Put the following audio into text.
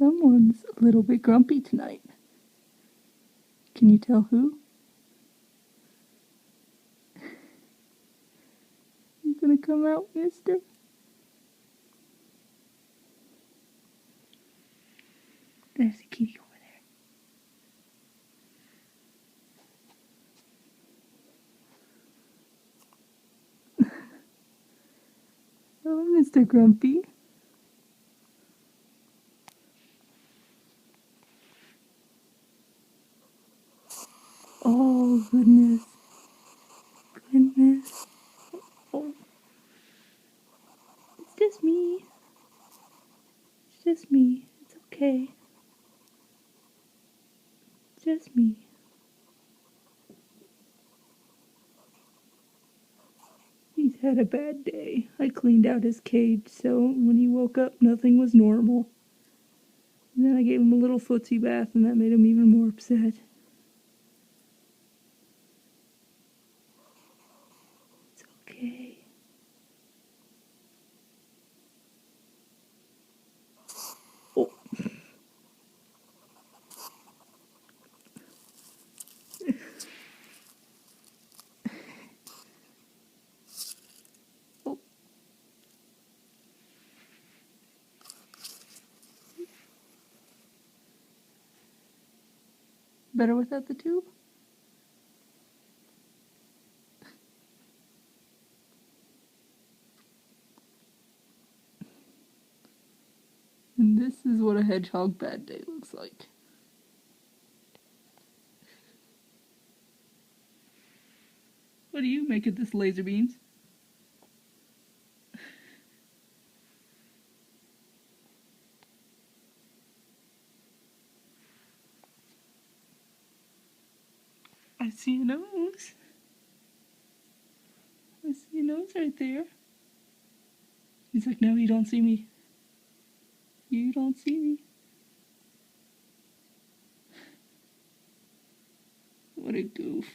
Someone's a little bit grumpy tonight. Can you tell who? You gonna come out, mister? There's a kitty over there. Oh, Mr. Grumpy. Oh, goodness. Goodness. Oh. It's just me. It's just me. It's okay. It's just me. He's had a bad day. I cleaned out his cage, so when he woke up, nothing was normal. And then I gave him a little footsie bath, and that made him even more upset. It's okay. Oh. Oh. Better without the tube? And this is what a hedgehog bad day looks like. What do you make of this, laser beans? I see a nose. I see a nose right there. He's like, no, you don't see me. You don't see me. What a goof.